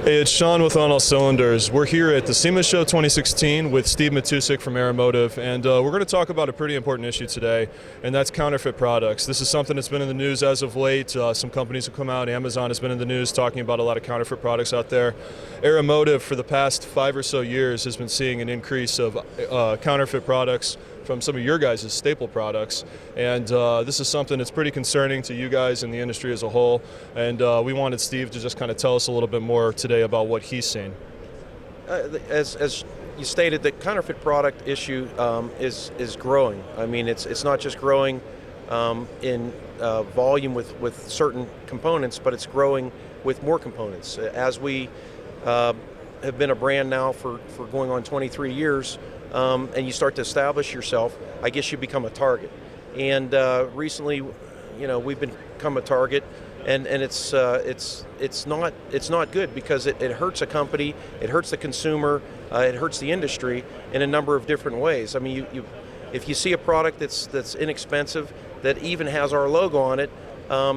Hey, it's Sean with On All Cylinders. We're here at the SEMA Show 2016 with Steve Matusek from Aeromotive, and we're going to talk about a pretty important issue today, and that's counterfeit products. This is something that's been in the news as of late. Some companies have come out. Amazon has been in the news talking about a lot of counterfeit products out there. Aeromotive, for the past 5 or so years, has been seeing an increase of counterfeit products from some of your guys' staple products, and this is something that's pretty concerning to you guys and the industry as a whole, and we wanted Steve to just kind of tell us a little bit more today about what he's seen. As you stated, the counterfeit product issue is growing. I mean, it's not just growing in volume with certain components, but it's growing with more components. As we have been a brand now for going on 23 years, and you start to establish yourself, I guess you become a target. And recently, we've become a target, and it's not good because it hurts a company, it hurts the consumer, it hurts the industry in a number of different ways. I mean, if you see a product that's inexpensive that even has our logo on it,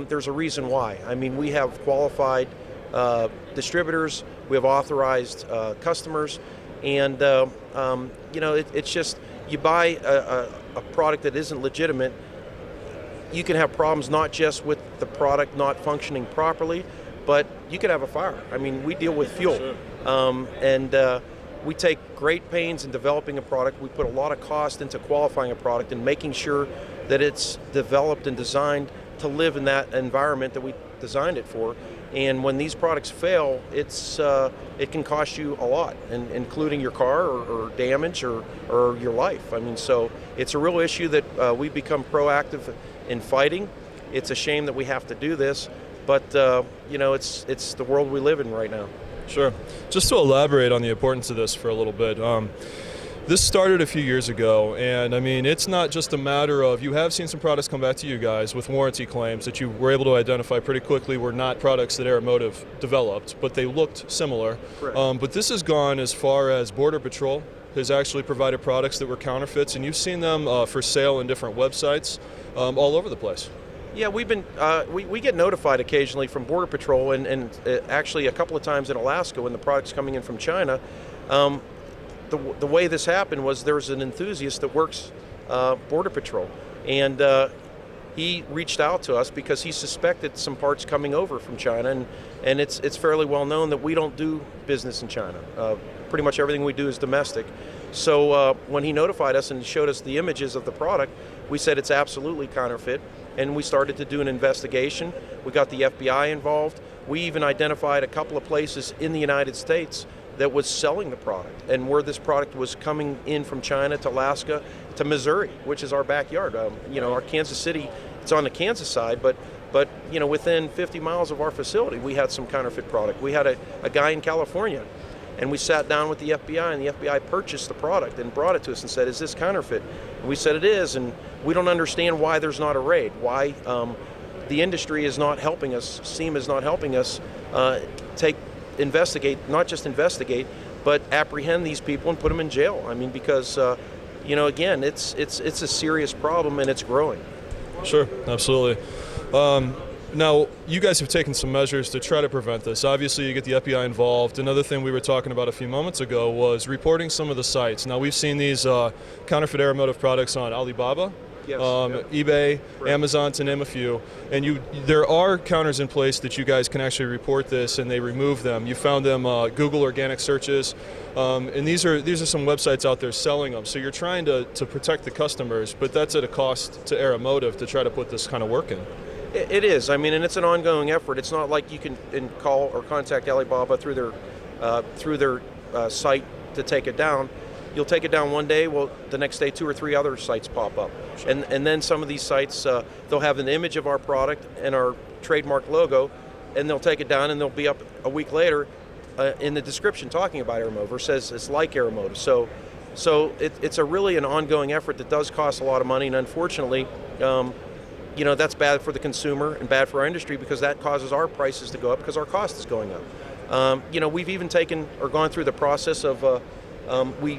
there's a reason why. I mean, we have qualified distributors, we have authorized customers, and it's just, you buy a product that isn't legitimate, you can have problems not just with the product not functioning properly, but you could have a fire. I mean, we deal with fuel, and we take great pains in developing a product. We put a lot of cost into qualifying a product and making sure that it's developed and designed to live in that environment that we designed it for. And when these products fail, it can cost you a lot, including your car or damage or your life. I mean, so it's a real issue that we've become proactive in fighting. It's a shame that we have to do this, but it's the world we live in right now. Sure. Just to elaborate on the importance of this for a little bit. This started a few years ago, and I mean, it's not just a matter of, you have seen some products come back to you guys with warranty claims that you were able to identify pretty quickly were not products that Aeromotive developed, but they looked similar. But this has gone as far as Border Patrol has actually provided products that were counterfeits, and you've seen them for sale in different websites all over the place. Yeah, we've been we get notified occasionally from Border Patrol, and actually a couple of times in Alaska when the product's coming in from China. The way this happened was there's an enthusiast that works Border Patrol, and he reached out to us because he suspected some parts coming over from China, and it's fairly well known that we don't do business in China. Pretty much everything we do is domestic. So when he notified us and showed us the images of the product, we said it's absolutely counterfeit, and we started to do an investigation. We got the FBI involved. We even identified a couple of places in the United States that was selling the product, and where this product was coming in from China to Alaska to Missouri, which is our backyard. Our Kansas City, it's on the Kansas side, but within 50 miles of our facility, we had some counterfeit product. We had a guy in California, and we sat down with the FBI, and the FBI purchased the product and brought it to us and said, "Is this counterfeit?" And we said it is, and we don't understand why there's not a raid, why the industry is not helping us, SEMA is not helping us investigate, not just investigate, but apprehend these people and put them in jail. I mean, because again, it's a serious problem, and it's growing. Sure, absolutely. Now, you guys have taken some measures to try to prevent this. Obviously, you get the FBI involved. Another thing we were talking about a few moments ago was reporting some of the sites. Now, we've seen these counterfeit Aeromotive products on Alibaba, eBay, Right. Amazon, to name a few. And there are counters in place that you guys can actually report this, and they remove them. You found them Google organic searches, and these are some websites out there selling them. So you're trying to protect the customers, but that's at a cost to Aeromotive to try to put this kind of work in. It is. I mean, and it's an ongoing effort. It's not like you can call or contact Alibaba through their site to take it down. You'll take it down one day, well, the next day 2 or 3 other sites pop up. Sure. And then some of these sites, they'll have an image of our product and our trademark logo, and they'll take it down, and they'll be up a week later in the description talking about Aeromotive, says it's like Aeromotive. So it's really an ongoing effort that does cost a lot of money, and unfortunately, that's bad for the consumer and bad for our industry, because that causes our prices to go up because our cost is going up. We've even taken or gone through the process of we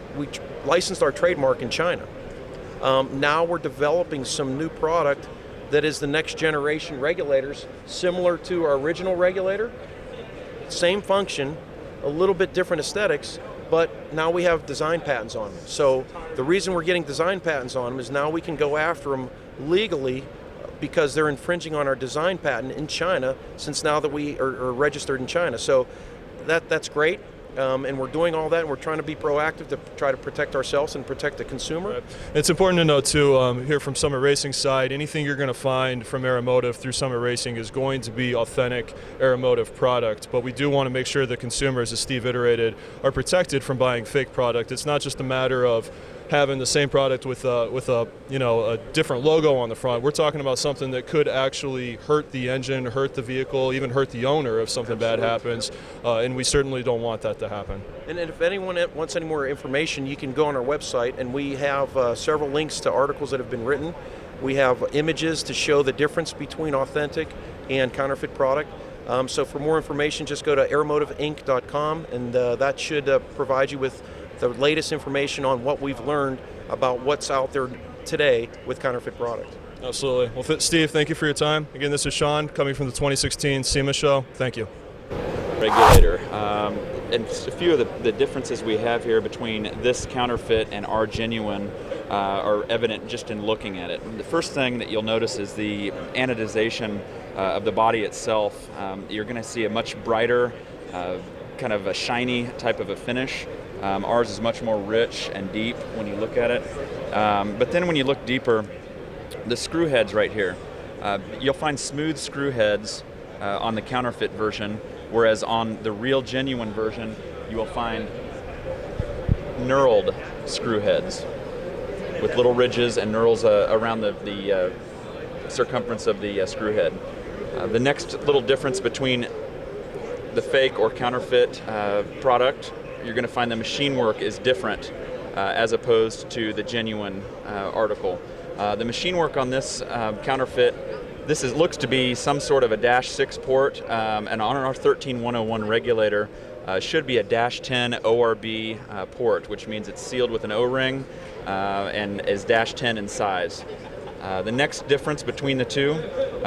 licensed our trademark in China. Now we're developing some new product that is the next generation regulators, similar to our original regulator. Same function, a little bit different aesthetics, but now we have design patents on them. So the reason we're getting design patents on them is now we can go after them legally because they're infringing on our design patent in China, since now that we are registered in China. So that's great. And we're doing all that, and we're trying to be proactive to try to protect ourselves and protect the consumer. Right. It's important to note too, here from Summit Racing side, anything you're going to find from Aeromotive through Summit Racing is going to be authentic Aeromotive product, but we do want to make sure that consumers, as Steve iterated, are protected from buying fake product. It's not just a matter of having the same product with a different logo on the front. We're talking about something that could actually hurt the engine, hurt the vehicle, even hurt the owner if something bad happens, and we certainly don't want that to happen. And if anyone wants any more information, you can go on our website, and we have several links to articles that have been written. We have images to show the difference between authentic and counterfeit product. So for more information, just go to aeromotiveinc.com, and that should provide you with the latest information on what we've learned about what's out there today with counterfeit product. Absolutely. Well, Steve, thank you for your time. Again, this is Sean coming from the 2016 SEMA show. Thank you. Regulator. And a few of the differences we have here between this counterfeit and our genuine are evident just in looking at it. The first thing that you'll notice is the anodization of the body itself. You're going to see a much brighter, kind of a shiny type of a finish. Ours is much more rich and deep when you look at it. But then when you look deeper, the screw heads right here, you'll find smooth screw heads on the counterfeit version, whereas on the real genuine version, you will find knurled screw heads with little ridges and knurls around the circumference of the screw head. The next little difference between the fake or counterfeit product, you're going to find the machine work is different as opposed to the genuine article. The machine work on this counterfeit, looks to be some sort of a -6 port, and on our 13101 regulator should be a -10 ORB port, which means it's sealed with an O-ring and is -10 in size. The next difference between the two,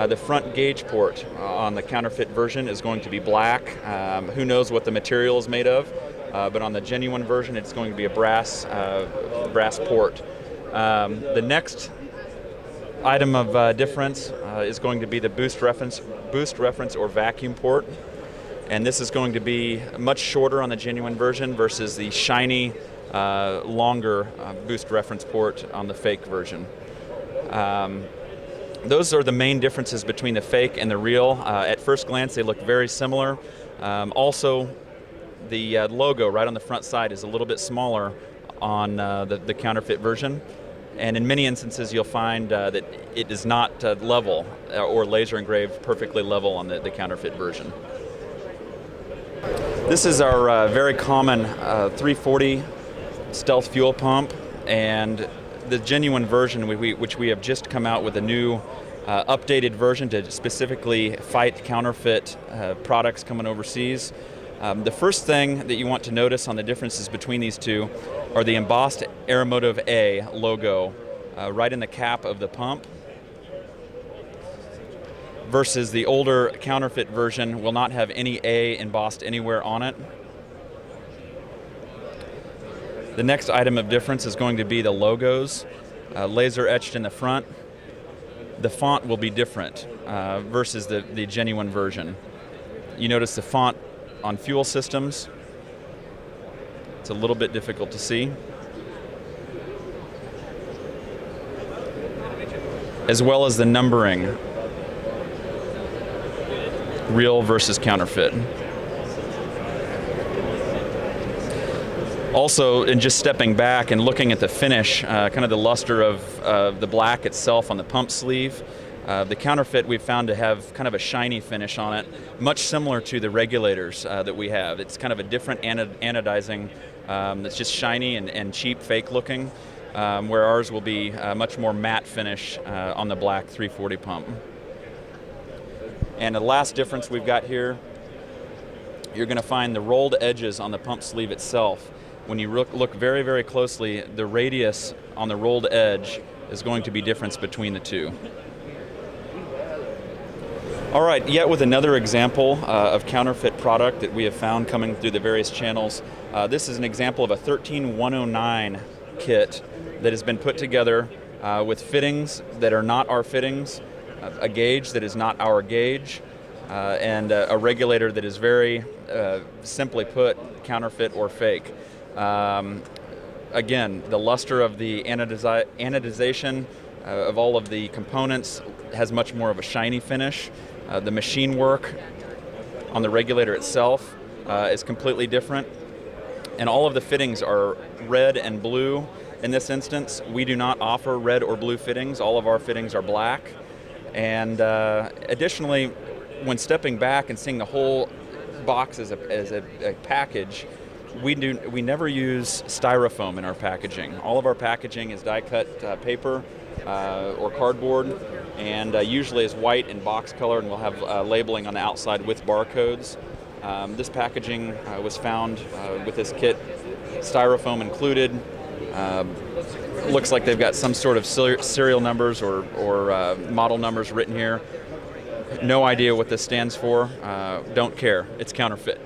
the front gauge port on the counterfeit version is going to be black. Who knows what the material is made of, but on the genuine version it's going to be a brass port. The next item of difference is going to be the boost reference or vacuum port, and this is going to be much shorter on the genuine version versus the shiny, longer boost reference port on the fake version. Those are the main differences between the fake and the real. At first glance, they look very similar. Also, the logo right on the front side is a little bit smaller on the counterfeit version. And in many instances, you'll find that it is not level or laser engraved perfectly level on the counterfeit version. This is our very common 340 stealth fuel pump, and the genuine version, which we have just come out with a new updated version to specifically fight counterfeit products coming overseas. The first thing that you want to notice on the differences between these two are the embossed Aeromotive A logo right in the cap of the pump, versus the older counterfeit version will not have any A embossed anywhere on it. The next item of difference is going to be the logos, laser etched in the front. The font will be different versus the genuine version. You notice the font on fuel systems, it's a little bit difficult to see, as well as the numbering, real versus counterfeit. Also, in just stepping back and looking at the finish, kind of the luster of the black itself on the pump sleeve, the counterfeit we've found to have kind of a shiny finish on it, much similar to the regulators that we have. It's kind of a different anodizing that's just shiny and cheap, fake looking, where ours will be a much more matte finish on the black 340 pump. And the last difference we've got here, you're going to find the rolled edges on the pump sleeve itself. When you look very, very closely, the radius on the rolled edge is going to be difference between the two. All right, yet with another example of counterfeit product that we have found coming through the various channels. This is an example of a 13109 kit that has been put together with fittings that are not our fittings, a gauge that is not our gauge, and a regulator that is very, simply put, counterfeit or fake. Again, the luster of the anodization of all of the components has much more of a shiny finish. The machine work on the regulator itself is completely different. And all of the fittings are red and blue. In this instance, we do not offer red or blue fittings. All of our fittings are black. And additionally, when stepping back and seeing the whole box as a package, we never use styrofoam in our packaging. All of our packaging is die-cut paper or cardboard, and usually is white and box color, and we'll have labeling on the outside with barcodes. This packaging was found with this kit, styrofoam included. Looks like they've got some sort of serial numbers or model numbers written here. No idea what this stands for. Don't care. It's counterfeit.